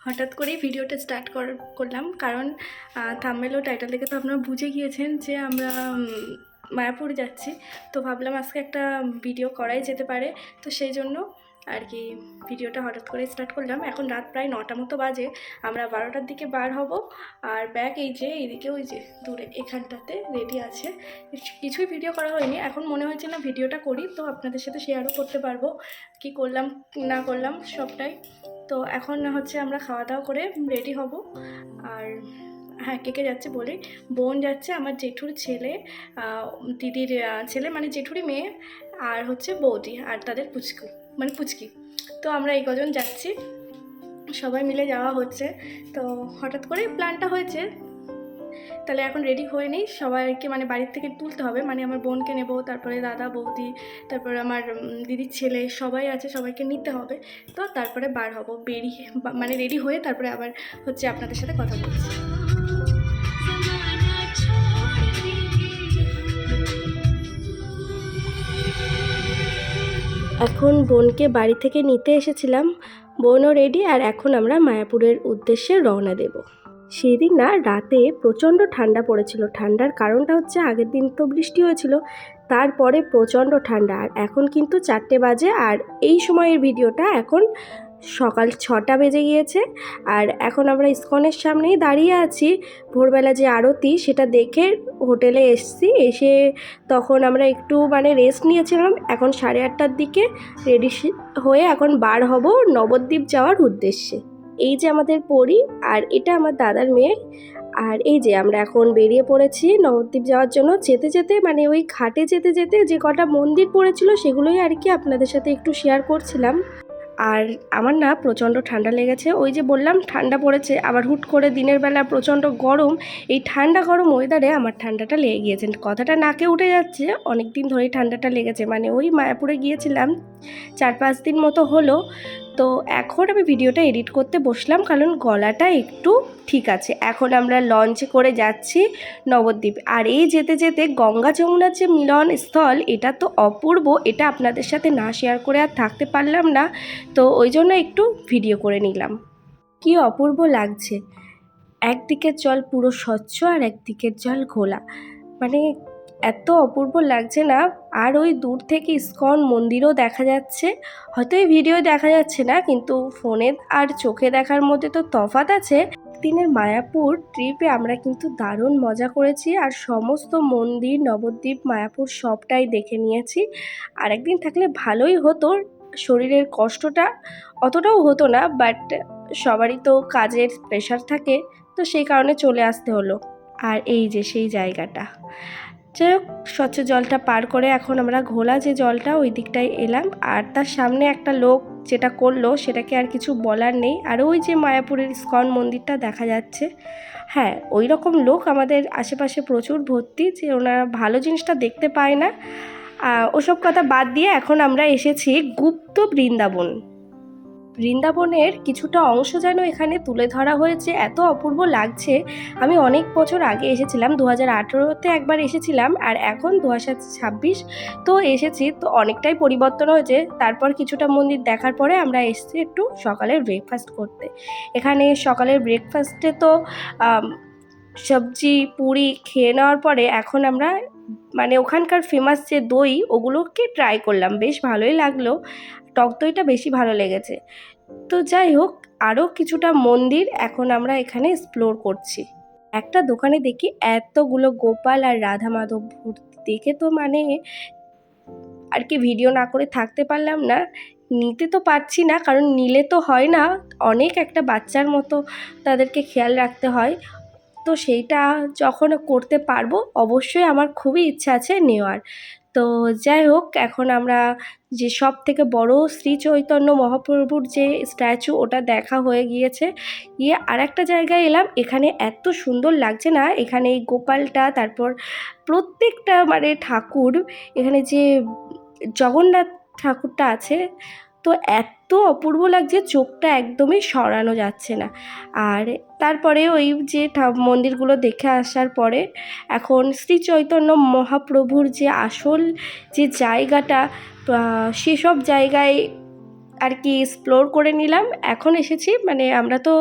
হঠাৎ করেই ভিডিওটা স্টার্ট করলাম, কারণ থাম্বনেল ও টাইটেল দেখে তো আপনারা বুঝে গিয়েছেন যে আমরা মায়াপুর যাচ্ছি। তো ভাবলাম আজকে একটা ভিডিও করাই যেতে পারে, তো সেই জন্য আর কি ভিডিওটা হঠাৎ করে স্টার্ট করলাম। এখন রাত প্রায় 9টা মতো বাজে, আমরা 12টার দিকে বার হব। আর ব্যাগ এই যে এইদিকে ওই যে দূরে এখানটাতে রেডি আছে। কিছুই ভিডিও করা হয়নি, এখন মনে হয়েছে না ভিডিওটা করি, তো আপনাদের সাথে শেয়ারও করতে পারবো কি করলাম না করলাম সবটাই। তো এখন হচ্ছে আমরা খাওয়া দাওয়া করে রেডি হব। আর হ্যাঁ, কে কে যাচ্ছে বলি, বোন যাচ্ছে, আমার জেঠুর ছেলে, দিদির ছেলে মানে জেঠুরি মেয়ে, আর হচ্ছে বৌদি আর তাদের পুচকু মানে পুচকি। তো আমরা এই কজন যাচ্ছি, সবাই মিলে যাওয়া হচ্ছে। তো হঠাৎ করে প্ল্যানটা হয়েছে, তাহলে এখন রেডি হয়ে নিই। সবাইকে মানে বাড়ির থেকে তুলতে হবে, মানে আমার বোনকে নেব, তারপরে দাদা বৌদি, তারপরে আমার দিদির ছেলে সবাই আছে, সবাইকে নিতে হবে। তো তারপরে বার হব, বেরিয়ে মানে রেডি হয়ে তারপরে আবার হচ্ছে আপনাদের সাথে কথা বলছি। এখন বোনকে বাড়ি থেকে নিতে এসেছিলাম, বোনও রেডি, আর এখন আমরা মায়াপুরের উদ্দেশ্যে রওনা দেব। সেদিন না রাতে প্রচণ্ড ঠান্ডা পড়েছিল। ঠান্ডার কারণটা হচ্ছে আগের দিন তো বৃষ্টি হয়েছিল, তারপরে প্রচণ্ড ঠান্ডা। আর এখন কিন্তু 4টে বাজে, আর এই সময়ের ভিডিওটা এখন সকাল 6টা বেজে গিয়েছে। আর এখন আমরা ইসকনের সামনেই দাঁড়িয়ে আছি। ভোরবেলা যে আরতি সেটা দেখে হোটেলে এসেছি, এসে তখন আমরা একটু মানে রেস্ট নিয়েছিলাম। এখন 8:30টার দিকে রেডি হয়ে এখন বার হব নবদ্বীপ যাওয়ার উদ্দেশ্যে। এই যে আমাদের পরি, আর এটা আমার দাদার মেয়ে। আর এই যে আমরা এখন বেরিয়ে পড়েছি নবদ্বীপ যাওয়ার জন্য। যেতে যেতে মানে ওই ঘাটে যেতে যেতে যে কটা মন্দির পড়েছিল সেগুলোই আর কি আপনাদের সাথে একটু শেয়ার করছিলাম। আর আমার না প্রচণ্ড ঠান্ডা লেগেছে, ওই যে বললাম ঠান্ডা পড়েছে, আবার হুট করে দিনের বেলা প্রচণ্ড গরম। এই ঠান্ডা গরম ওয়েদারে আমার ঠান্ডাটা লেগে গিয়েছে, কথাটা নাকে উঠে যাচ্ছে। অনেক দিন ধরেই ঠান্ডাটা লেগেছে, মানে ওই মায়াপুরে গিয়েছিলাম 4-5 দিন মতো হলো। তো এখন আমি ভিডিওটা এডিট করতে বসলাম, কারণ গলাটা একটু ঠিক আছে। এখন আমরা লঞ্চে করে যাচ্ছি নবদ্বীপ। আর এই যেতে যেতে গঙ্গা যমুনার যে মিলন স্থল, এটা তো অপূর্ব, এটা আপনাদের সাথে না শেয়ার করে আর থাকতে পারলাম না, তো ওই জন্য একটু ভিডিও করে নিলাম। কি অপূর্ব লাগছে, একদিকের জল পুরো স্বচ্ছ আর একদিকের জল ঘোলা, মানে এত অপূর্ব লাগছে না। আর ওই দূর থেকে ইসকন মন্দিরও দেখা যাচ্ছে, হয়তো এই ভিডিও দেখা যাচ্ছে না, কিন্তু ফোনে আর চোখে দেখার মধ্যে তো তফাৎ আছে। দিনের মায়াপুর ট্রিপে আমরা কিন্তু দারুণ মজা করেছি, আর সমস্ত মন্দির নবদ্বীপ মায়াপুর সবটাই দেখে নিয়েছি। আর একদিন থাকলে ভালোই হতো, শরীরের কষ্টটা অতটাও হতো না, বাট সবারই তো কাজের প্রেশার থাকে, তো সেই কারণে চলে আসতে হলো। আর এই যে সেই জায়গাটা, যাই হোক, স্বচ্ছ জলটা পার করে এখন আমরা ঘোলা যে জলটা ওই দিকটায় এলাম। আর তার সামনে একটা লোক যেটা করলো সেটাকে আর কিছু বলার নেই। আর ওই যে মায়াপুরের ইসকন মন্দিরটা দেখা যাচ্ছে, হ্যাঁ ওই রকম লোক আমাদের আশেপাশে প্রচুর ভর্তি, যে ওনারা ভালো জিনিসটা দেখতে পায় না। ওসব কথা বাদ দিয়ে এখন আমরা এসেছি গুপ্ত বৃন্দাবন। বৃন্দাবনের কিছুটা অংশ যেন এখানে তুলে ধরা হয়েছে, এত অপূর্ব লাগছে। আমি অনেক বছর আগে এসেছিলাম, 2018-তে একবার এসেছিলাম, আর এখন 2026 তো এসেছি, তো অনেকটাই পরিবর্তন হয়েছে। তারপর কিছুটা মন্দির দেখার পরে আমরা এসেছি একটু সকালের ব্রেকফাস্ট করতে। এখানে সকালের ব্রেকফাস্টে তো সবজি পুরি খেয়ে নেওয়ার পরে এখন আমরা মানে ওখানকার ফেমাস যে দই ওগুলোকে ট্রাই করলাম, বেশ ভালোই লাগলো, টক দইটা বেশি ভালো লেগেছে। তো যাই হোক, আরও কিছুটা মন্দির এখন আমরা এখানে এক্সপ্লোর করছি। একটা দোকানে দেখি এতগুলো গোপাল আর রাধা মাধব ভর্তি, দেখে তো মানে আর কি ভিডিও না করে থাকতে পারলাম না। নিতে তো পারছি না, কারণ নিলে তো হয় না, অনেক একটা বাচ্চার মতো তাদেরকে খেয়াল রাখতে হয়। তো সেইটা যখন করতে পারবো অবশ্যই আমার খুবই ইচ্ছা আছে নেওয়ার। তো যাই হোক, এখন আমরা যে সব থেকে বড় শ্রী চৈতন্য মহাপ্রভুর যে স্ট্যাচু ওটা দেখা হয়ে গিয়েছে, গিয়ে আর একটা জায়গায় এলাম। এখানে এত সুন্দর লাগছে না, এখানে এই গোপালটা, তারপর প্রত্যেকটা মানে ঠাকুর, এখানে যে জগন্নাথ ঠাকুরটা আছে, তো এত অপূর্ব লাগছে, চোখটা একদমই সরানো যাচ্ছে না। আর তারপরে ওই যে মন্দিরগুলো দেখে আসার পরে এখন শ্রী চৈতন্য মহাপ্রভুর যে আসল যে জায়গাটা, সেসব জায়গায় আর কি এক্সপ্লোর করে নিলাম। এখন এসেছি, মানে আমরা তো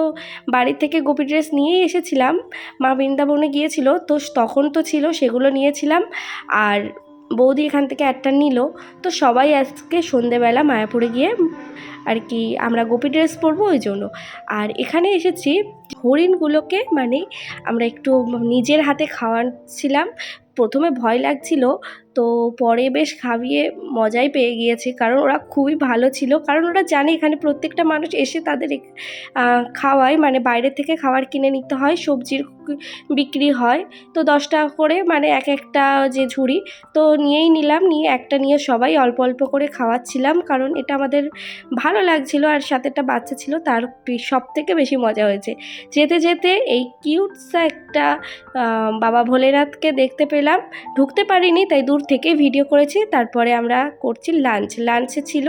বাড়ি থেকে গোপী ড্রেস নিয়েই এসেছিলাম, মা বৃন্দাবনে গিয়েছিল তো তখন তো ছিল, সেগুলো নিয়েছিলাম। আর বৌদি এখান থেকে একটা নিল, তো সবাই আজকে সন্ধেবেলা মায়াপুরে গিয়ে আর কি আমরা গোপী ড্রেস পরবো ওই জন্য। আর এখানে এসেছি হরিণগুলোকে, মানে আমরা একটু নিজের হাতে খাওয়াচ্ছিলাম। প্রথমে ভয় লাগছিল, তো পরে বেশ খাইয়ে মজাই পেয়ে গিয়েছি, কারণ ওরা খুবই ভালো ছিল। কারণ ওরা জানে এখানে প্রত্যেকটা মানুষ এসে তাদের খাওয়ায়, মানে বাইরে থেকে খাবার কিনে নিতে হয়, সবজির বিক্রি হয়, তো 10 টাকা করে মানে এক একটা যে ঝুড়ি, তো নিয়েই নিলাম। নিয়ে একটা নিয়ে সবাই অল্প অল্প করে খাওয়াচ্ছিলাম, কারণ এটা আমাদের ভালো লাগছিল। আর সাথে একটা বাচ্চা ছিল, তার সব থেকে বেশি মজা হয়েছে। যেতে যেতে এই কিউটসা একটা বাবা ভোলেনাথকে দেখতে পেলাম। ঢুকতে পারিনি, তাই দূর থেকে ভিডিও করেছি। তারপরে আমরা করছি লাঞ্চে ছিল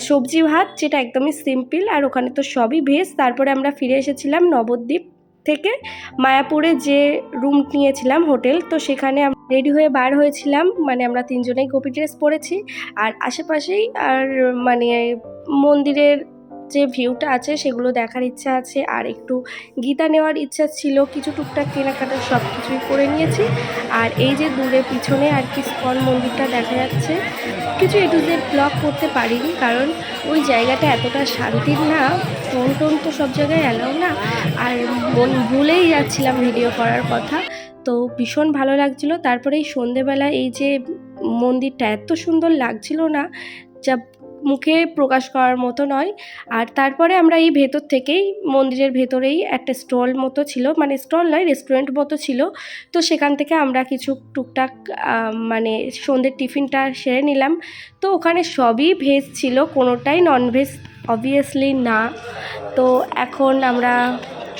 সবজি ভাত, যেটা একদমই সিম্পল, আর ওখানে তো সবই ভেজ। তারপরে আমরা ফিরে এসেছিলাম নবদ্বীপ থেকে মায়াপুরে যে রুম নিয়েছিলাম হোটেল, তো সেখানে রেডি হয়ে বার হয়েছিলাম। মানে আমরা 3 জনেই গোপী ড্রেস পরেছি, আর আশেপাশেই আর মানে মন্দিরের যে ভিউটা আছে সেগুলো দেখার ইচ্ছা আছে, আর একটু গীতা নেওয়ার ইচ্ছা ছিল। কিছু টুকটাক কেনাকাটা সব কিছুই করে নিয়েছি। আর এই যে দূরে পিছনে আর কি ইস্কন মন্দিরটা দেখা যাচ্ছে। কিছু এ টু জেড ব্লগ করতে পারিনি, কারণ ওই জায়গাটা এতটা শান্তির না, ফোন টোন তো সব জায়গায় অ্যালাউ না, আর মন ভুলেই যাচ্ছিলাম ভিডিও করার কথা। তো ভীষণ ভালো লাগছিল। তারপরে এই সন্ধেবেলা এই যে মন্দিরটা এত সুন্দর লাগছিল না, যা মুখে প্রকাশ করার মতো নয়। আর তারপরে আমরা এই ভেতর থেকেই মন্দিরের ভেতরেই একটা স্টল মতো ছিল, মানে স্টল নয়, রেস্টুরেন্ট মতো ছিল, তো সেখান থেকে আমরা কিছু টুকটাক মানে সন্ধ্যের টিফিনটা সেরে নিলাম। তো ওখানে সবই ভেজ ছিল, কোনোটাই ননভেজ অবভিয়াসলি না। তো এখন আমরা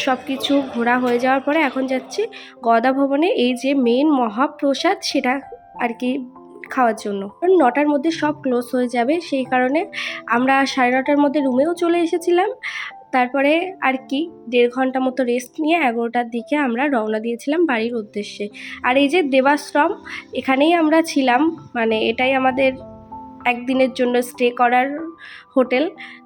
সব কিছু ঘোরা হয়ে যাওয়ার পরে এখন যাচ্ছি গদা ভবনে, এই যে মেন মহাপ্রসাদ সেটা আর কি খাওয়ার জন্য। কারণ 9টার মধ্যে সব ক্লোজ হয়ে যাবে, সেই কারণে আমরা 9:30টার মধ্যে রুমেও চলে এসেছিলাম। তারপরে আর কি 1.5 ঘন্টা মতো রেস্ট নিয়ে 11টার দিকে আমরা রওনা দিয়েছিলাম বাড়ির উদ্দেশ্যে। আর এই যে দেবাশ্রম, এখানেই আমরা ছিলাম, মানে এটাই আমাদের একদিনের জন্য স্টে করার হোটেল।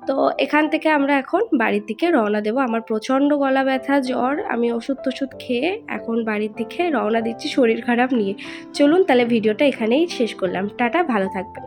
তো এখান থেকে আমরা এখন বাড়ির দিকে রওনা দেব। আমার প্রচণ্ড গলা ব্যথা, জ্বর, আমি ওষুধ খেয়ে এখন বাড়ির দিকে রওনা দিচ্ছি শরীর খারাপ নিয়ে। চলুন তাহলে ভিডিওটা এখানেই শেষ করলাম। টাটা, ভালো থাকবেন।